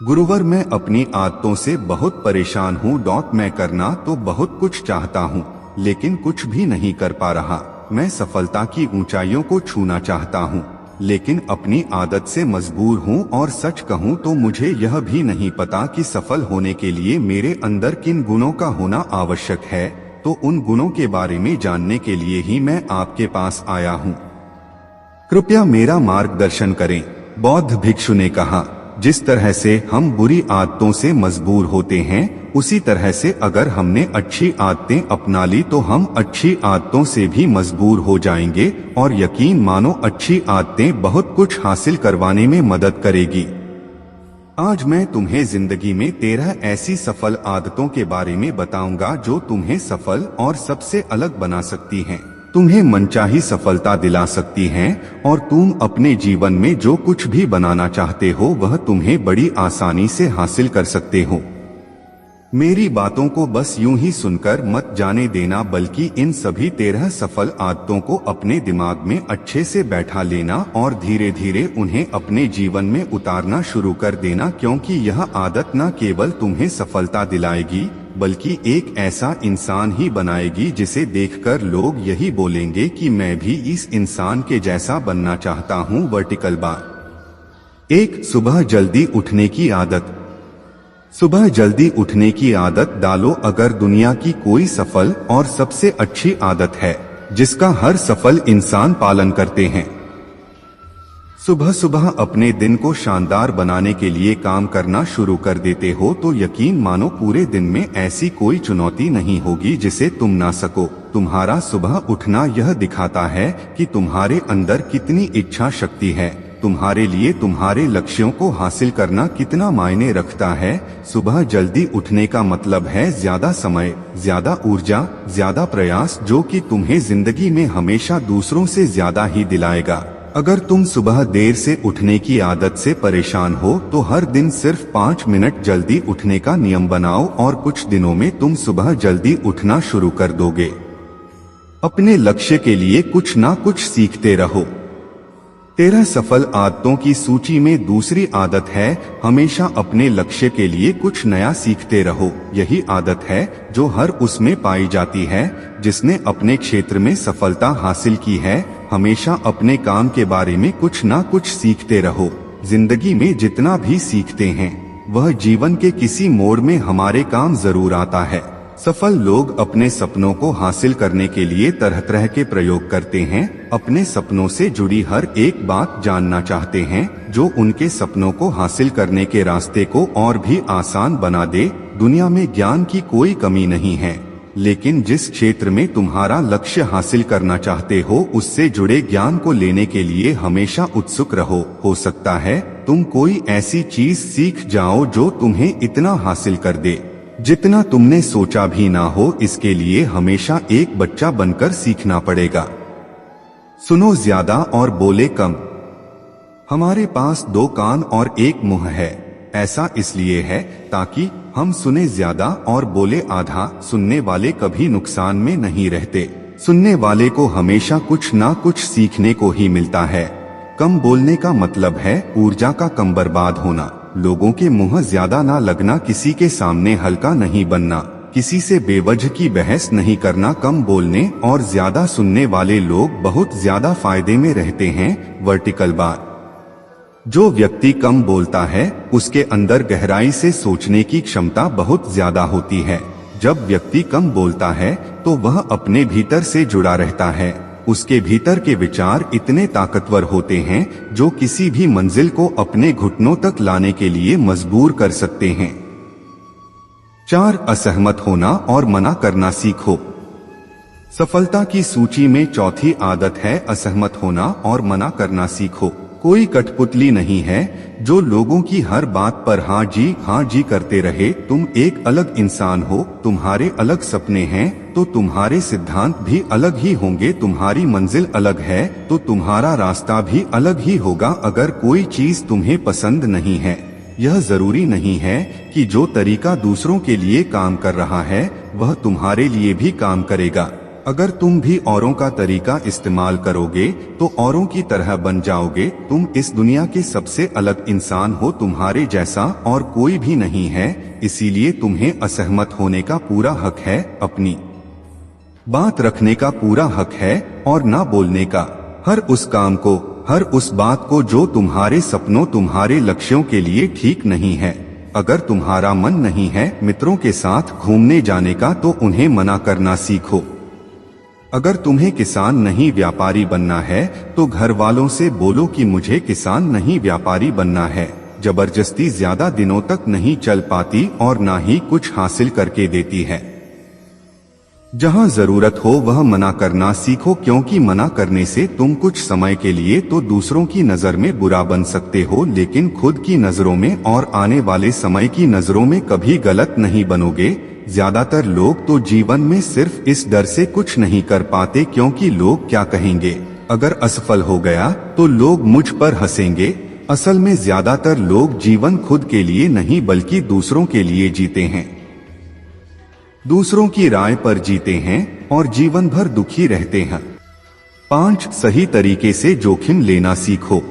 गुरुवर, मैं अपनी आदतों से बहुत परेशान हूँ। मैं करना तो बहुत कुछ चाहता हूँ, लेकिन कुछ भी नहीं कर पा रहा। मैं सफलता की ऊंचाइयों को छूना चाहता हूँ, लेकिन अपनी आदत से मजबूर हूँ। और सच कहूँ तो मुझे यह भी नहीं पता कि सफल होने के लिए मेरे अंदर किन गुणों का होना आवश्यक है। तो उन गुणों के बारे में जानने के लिए ही मैं आपके पास आया हूँ। कृपया मेरा मार्गदर्शन करें। बौद्ध भिक्षु ने कहा, जिस तरह से हम बुरी आदतों से मजबूर होते हैं, उसी तरह से अगर हमने अच्छी आदतें अपना ली तो हम अच्छी आदतों से भी मजबूर हो जाएंगे। और यकीन मानो, अच्छी आदतें बहुत कुछ हासिल करवाने में मदद करेगी। आज मैं तुम्हें जिंदगी में 13 ऐसी सफल आदतों के बारे में बताऊंगा जो तुम्हें सफल और सबसे अलग बना सकती हैं, तुम्हें मनचाही सफलता दिला सकती हैं, और तुम अपने जीवन में जो कुछ भी बनाना चाहते हो वह तुम्हें बड़ी आसानी से हासिल कर सकते हो। मेरी बातों को बस यूं ही सुनकर मत जाने देना, बल्कि इन सभी 13 सफल आदतों को अपने दिमाग में अच्छे से बैठा लेना और धीरे धीरे उन्हें अपने जीवन में उतारना शुरू कर देना, क्योंकि यह आदत न केवल तुम्हें सफलता दिलाएगी बल्कि एक ऐसा इंसान ही बनाएगी जिसे देखकर लोग यही बोलेंगे कि मैं भी इस इंसान के जैसा बनना चाहता हूँ। वर्टिकल बार 1, सुबह जल्दी उठने की आदत। सुबह जल्दी उठने की आदत डालो। अगर दुनिया की कोई सफल और सबसे अच्छी आदत है जिसका हर सफल इंसान पालन करते हैं, सुबह सुबह अपने दिन को शानदार बनाने के लिए काम करना शुरू कर देते हो, तो यकीन मानो पूरे दिन में ऐसी कोई चुनौती नहीं होगी जिसे तुम ना सको। तुम्हारा सुबह उठना यह दिखाता है कि तुम्हारे अंदर कितनी इच्छा शक्ति है, तुम्हारे लिए तुम्हारे लक्ष्यों को हासिल करना कितना मायने रखता है। सुबह जल्दी उठने का मतलब है ज्यादा समय, ज्यादा ऊर्जा, ज्यादा प्रयास, जो कि तुम्हें जिंदगी में हमेशा दूसरों से ज्यादा ही दिलाएगा। अगर तुम सुबह देर से उठने की आदत से परेशान हो तो हर दिन सिर्फ 5 मिनट जल्दी उठने का नियम बनाओ और कुछ दिनों में तुम सुबह जल्दी उठना शुरू कर दोगे। अपने लक्ष्य के लिए कुछ ना कुछ सीखते रहो। 13 सफल आदतों की सूची में दूसरी आदत है, हमेशा अपने लक्ष्य के लिए कुछ नया सीखते रहो। यही आदत है जो हर उसमें पाई जाती है जिसने अपने क्षेत्र में सफलता हासिल की है। हमेशा अपने काम के बारे में कुछ ना कुछ सीखते रहो। जिंदगी में जितना भी सीखते हैं वह जीवन के किसी मोड़ में हमारे काम जरूर आता है। सफल लोग अपने सपनों को हासिल करने के लिए तरह तरह के प्रयोग करते हैं। अपने सपनों से जुड़ी हर एक बात जानना चाहते हैं जो उनके सपनों को हासिल करने के रास्ते को और भी आसान बना दे। दुनिया में ज्ञान की कोई कमी नहीं है, लेकिन जिस क्षेत्र में तुम्हारा लक्ष्य हासिल करना चाहते हो उससे जुड़े ज्ञान को लेने के लिए हमेशा उत्सुक रहो। हो सकता है तुम कोई ऐसी चीज सीख जाओ जो तुम्हें इतना हासिल कर दे जितना तुमने सोचा भी ना हो। इसके लिए हमेशा एक बच्चा बनकर सीखना पड़ेगा। सुनो ज्यादा और बोले कम। हमारे पास 2 कान और 1 मुंह है। ऐसा इसलिए है ताकि हम सुने ज्यादा और बोले आधा। सुनने वाले कभी नुकसान में नहीं रहते। सुनने वाले को हमेशा कुछ ना कुछ सीखने को ही मिलता है। कम बोलने का मतलब है ऊर्जा का कम बर्बाद होना। लोगों के मुंह ज्यादा ना लगना, किसी के सामने हल्का नहीं बनना, किसी से बेवजह की बहस नहीं करना। कम बोलने और ज्यादा सुनने वाले लोग बहुत ज्यादा फायदे में रहते हैं। Vertical bar. जो व्यक्ति कम बोलता है उसके अंदर गहराई से सोचने की क्षमता बहुत ज्यादा होती है। जब व्यक्ति कम बोलता है तो वह अपने भीतर से जुड़ा रहता है। उसके भीतर के विचार इतने ताकतवर होते हैं जो किसी भी मंजिल को अपने घुटनों तक लाने के लिए मजबूर कर सकते हैं। 4, असहमत होना और मना करना सीखो। सफलता की सूची में चौथी आदत है असहमत होना और मना करना सीखो। कोई कठपुतली नहीं है जो लोगों की हर बात पर हाँ जी करते रहे। तुम एक अलग इंसान हो, तुम्हारे अलग सपने हैं तो तुम्हारे सिद्धांत भी अलग ही होंगे। तुम्हारी मंजिल अलग है तो तुम्हारा रास्ता भी अलग ही होगा। अगर कोई चीज तुम्हें पसंद नहीं है, यह जरूरी नहीं है कि जो तरीका दूसरों के लिए काम कर रहा है वह तुम्हारे लिए भी काम करेगा। अगर तुम भी औरों का तरीका इस्तेमाल करोगे तो औरों की तरह बन जाओगे। तुम इस दुनिया के सबसे अलग इंसान हो, तुम्हारे जैसा और कोई भी नहीं है, इसीलिए तुम्हें असहमत होने का पूरा हक है, अपनी बात रखने का पूरा हक है और ना बोलने का। हर उस काम को, हर उस बात को जो तुम्हारे सपनों, तुम्हारे लक्ष्यों के लिए ठीक नहीं है। अगर तुम्हारा मन नहीं है मित्रों के साथ घूमने जाने का तो उन्हें मना करना सीखो। अगर तुम्हें किसान नहीं व्यापारी बनना है तो घर वालों से बोलो कि मुझे किसान नहीं व्यापारी बनना है। जबरदस्ती ज्यादा दिनों तक नहीं चल पाती और ना ही कुछ हासिल करके देती है। जहां जरूरत हो वह मना करना सीखो, क्योंकि मना करने से तुम कुछ समय के लिए तो दूसरों की नजर में बुरा बन सकते हो, लेकिन खुद की नजरों में और आने वाले समय की नजरों में कभी गलत नहीं बनोगे। ज्यादातर लोग तो जीवन में सिर्फ इस डर से कुछ नहीं कर पाते क्योंकि लोग क्या कहेंगे। अगर असफल हो गया तो लोग मुझ पर हंसेंगे। असल में ज्यादातर लोग जीवन खुद के लिए नहीं बल्कि दूसरों के लिए जीते हैं, दूसरों की राय पर जीते हैं और जीवन भर दुखी रहते हैं। 5 सही तरीके से जोखिम लेना सीखो।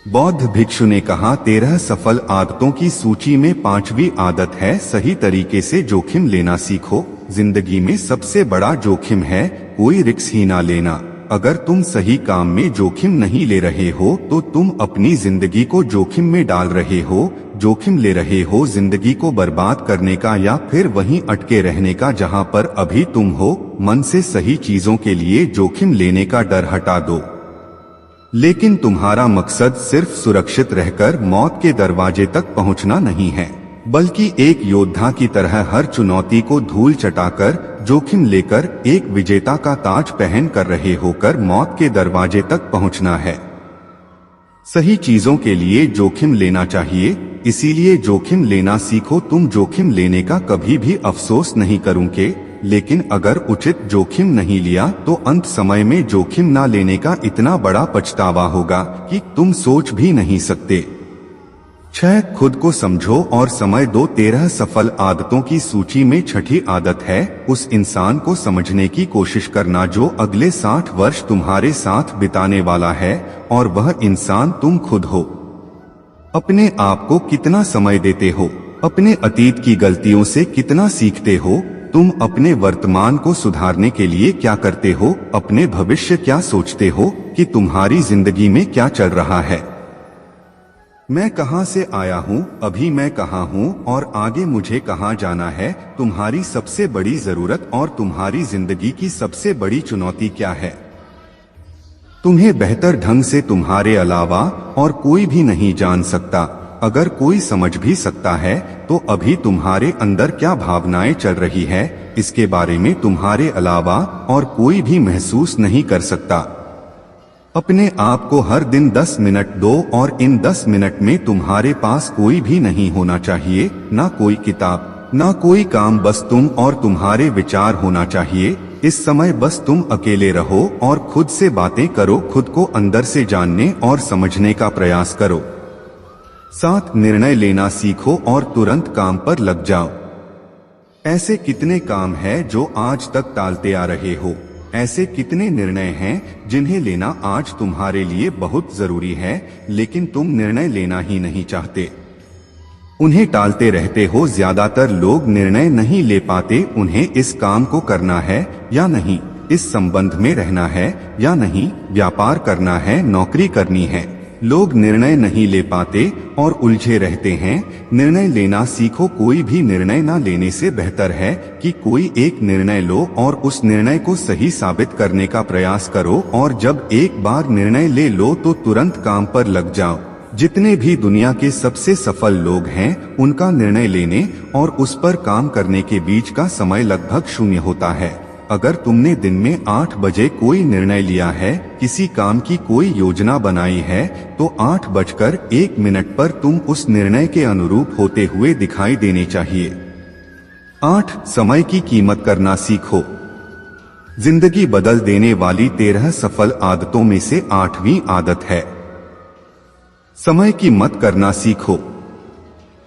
बौद्ध भिक्षु ने कहा, 13 सफल आदतों की सूची में 5वीं आदत है सही तरीके से जोखिम लेना सीखो। जिंदगी में सबसे बड़ा जोखिम है कोई रिस्क ही ना लेना। अगर तुम सही काम में जोखिम नहीं ले रहे हो तो तुम अपनी जिंदगी को जोखिम में डाल रहे हो। जोखिम ले रहे हो जिंदगी को बर्बाद करने का या फिर वहीं अटके रहने का जहां पर अभी तुम हो। मन से सही चीजों के लिए जोखिम लेने का डर हटा दो। लेकिन तुम्हारा मकसद सिर्फ सुरक्षित रहकर मौत के दरवाजे तक पहुंचना नहीं है, बल्कि एक योद्धा की तरह हर चुनौती को धूल चटाकर जोखिम लेकर एक विजेता का ताज पहन कर रहे होकर मौत के दरवाजे तक पहुंचना है। सही चीजों के लिए जोखिम लेना चाहिए, इसीलिए जोखिम लेना सीखो। तुम जोखिम लेने का कभी भी अफसोस नहीं करोगे, लेकिन अगर उचित जोखिम नहीं लिया तो अंत समय में जोखिम ना लेने का इतना बड़ा पछतावा होगा कि तुम सोच भी नहीं सकते। 6 खुद को समझो और समय दो। 13 सफल आदतों की सूची में 6ठी आदत है उस इंसान को समझने की कोशिश करना जो अगले 60 वर्ष तुम्हारे साथ बिताने वाला है, और वह इंसान तुम खुद हो। अपने आप को कितना समय देते हो, अपने अतीत की गलतियों से कितना सीखते हो, तुम अपने वर्तमान को सुधारने के लिए क्या करते हो, अपने भविष्य क्या सोचते हो कि तुम्हारी जिंदगी में क्या चल रहा है। मैं कहां से आया हूं, अभी मैं कहां हूं और आगे मुझे कहां जाना है। तुम्हारी सबसे बड़ी जरूरत और तुम्हारी जिंदगी की सबसे बड़ी चुनौती क्या है। तुम्हें बेहतर ढंग से तुम्हारे अलावा और कोई भी नहीं जान सकता। अगर कोई समझ भी सकता है तो अभी तुम्हारे अंदर क्या भावनाएं चल रही है इसके बारे में तुम्हारे अलावा और कोई भी महसूस नहीं कर सकता। अपने आप को हर दिन 10 मिनट दो और इन 10 मिनट में तुम्हारे पास कोई भी नहीं होना चाहिए, ना कोई किताब, ना कोई काम, बस तुम और तुम्हारे विचार होना चाहिए। इस समय बस तुम अकेले रहो और खुद से बातें करो, खुद को अंदर से जानने और समझने का प्रयास करो। 7 निर्णय लेना सीखो और तुरंत काम पर लग जाओ। ऐसे कितने काम हैं जो आज तक टालते आ रहे हो। ऐसे कितने निर्णय हैं जिन्हें लेना आज तुम्हारे लिए बहुत जरूरी है, लेकिन तुम निर्णय लेना ही नहीं चाहते, उन्हें टालते रहते हो। ज्यादातर लोग निर्णय नहीं ले पाते, उन्हें इस काम को करना है या नहीं, इस संबंध में रहना है या नहीं, व्यापार करना है, नौकरी करनी है। लोग निर्णय नहीं ले पाते और उलझे रहते हैं। निर्णय लेना सीखो। कोई भी निर्णय ना लेने से बेहतर है कि कोई एक निर्णय लो और उस निर्णय को सही साबित करने का प्रयास करो, और जब एक बार निर्णय ले लो तो तुरंत काम पर लग जाओ। जितने भी दुनिया के सबसे सफल लोग हैं उनका निर्णय लेने और उस पर काम करने के बीच का समय लगभग 0 होता है। अगर तुमने दिन में 8 बजे कोई निर्णय लिया है, किसी काम की कोई योजना बनाई है, तो 8:01 पर तुम उस निर्णय के अनुरूप होते हुए दिखाई देने चाहिए। 8 समय की कीमत करना सीखो। जिंदगी बदल देने वाली 13 सफल आदतों में से 8वीं आदत है समय की मत करना सीखो।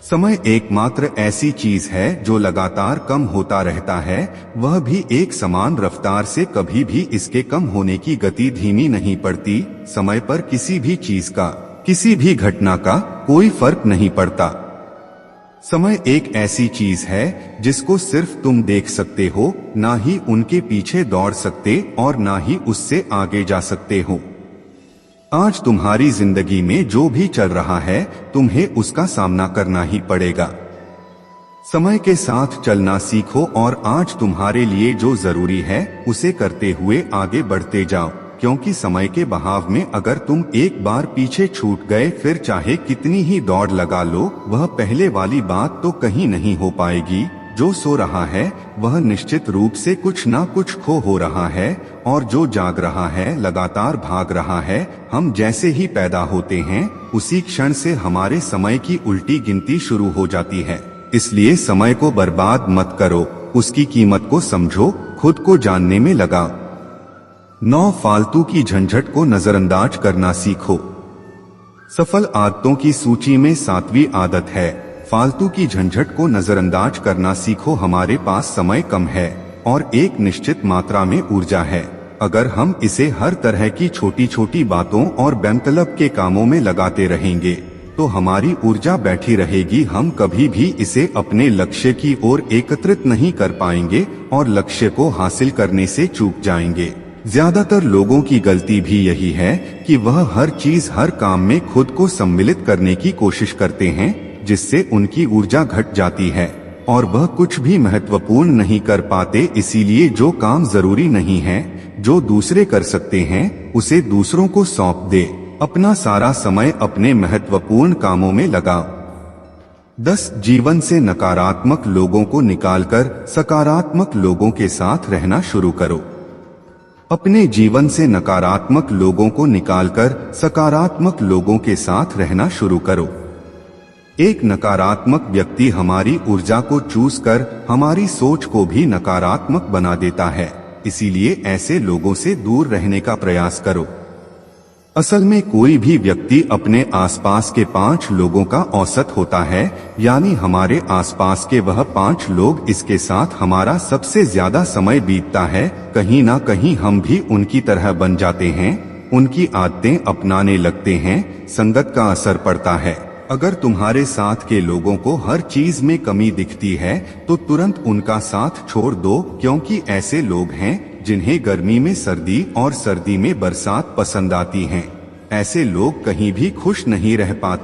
समय एकमात्र ऐसी चीज है जो लगातार कम होता रहता है, वह भी एक समान रफ्तार से। कभी भी इसके कम होने की गति धीमी नहीं पड़ती। समय पर किसी भी चीज का, किसी भी घटना का कोई फर्क नहीं पड़ता। समय एक ऐसी चीज है जिसको सिर्फ तुम देख सकते हो, ना ही उनके पीछे दौड़ सकते और ना ही उससे आगे जा सकते हो। आज तुम्हारी जिंदगी में जो भी चल रहा है, तुम्हें उसका सामना करना ही पड़ेगा। समय के साथ चलना सीखो और आज तुम्हारे लिए जो जरूरी है उसे करते हुए आगे बढ़ते जाओ, क्योंकि समय के बहाव में अगर तुम एक बार पीछे छूट गए, फिर चाहे कितनी ही दौड़ लगा लो, वह पहले वाली बात तो कहीं नहीं हो पाएगी। जो सो रहा है वह निश्चित रूप से कुछ ना कुछ खो हो रहा है, और जो जाग रहा है लगातार भाग रहा है। हम जैसे ही पैदा होते हैं उसी क्षण से हमारे समय की उल्टी गिनती शुरू हो जाती है। इसलिए समय को बर्बाद मत करो, उसकी कीमत को समझो, खुद को जानने में लगाओ। 9 फालतू की झंझट को नजरअंदाज करना सीखो। सफल आदतों की सूची में 7वीं आदत है, फालतू की झंझट को नजरअंदाज करना सीखो। हमारे पास समय कम है और एक निश्चित मात्रा में ऊर्जा है। अगर हम इसे हर तरह की छोटी छोटी बातों और बेमतलब के कामों में लगाते रहेंगे तो हमारी ऊर्जा बैठी रहेगी। हम कभी भी इसे अपने लक्ष्य की ओर एकत्रित नहीं कर पाएंगे और लक्ष्य को हासिल करने से चूक जाएंगे। ज्यादातर लोगों की गलती भी यही है कि वह हर चीज, हर काम में खुद को सम्मिलित करने की कोशिश करते हैं, जिससे उनकी ऊर्जा घट जाती है और वह कुछ भी महत्वपूर्ण नहीं कर पाते। इसीलिए जो काम जरूरी नहीं है, जो दूसरे कर सकते हैं, उसे दूसरों को सौंप दे। अपना सारा समय अपने महत्वपूर्ण कामों में लगाओ। 10 जीवन से नकारात्मक लोगों को निकालकर सकारात्मक लोगों के साथ रहना शुरू करो। अपने जीवन से नकारात्मक लोगों को निकालकर सकारात्मक लोगों के साथ रहना शुरू करो। एक नकारात्मक व्यक्ति हमारी ऊर्जा को चूस कर हमारी सोच को भी नकारात्मक बना देता है। इसीलिए ऐसे लोगों से दूर रहने का प्रयास करो। असल में कोई भी व्यक्ति अपने आसपास के 5 लोगों का औसत होता है, यानी हमारे आसपास के वह 5 लोग, इसके साथ हमारा सबसे ज्यादा समय बीतता है। कहीं ना कहीं हम भी उनकी तरह बन जाते हैं, उनकी आदतें अपनाने लगते हैं। संगत का असर पड़ता है। अगर तुम्हारे साथ के लोगों को हर चीज में कमी दिखती है तो तुरंत उनका साथ छोड़ दो, क्योंकि ऐसे लोग हैं जिन्हें गर्मी में सर्दी और सर्दी में बरसात पसंद आती है। ऐसे लोग कहीं भी खुश नहीं रह पाते।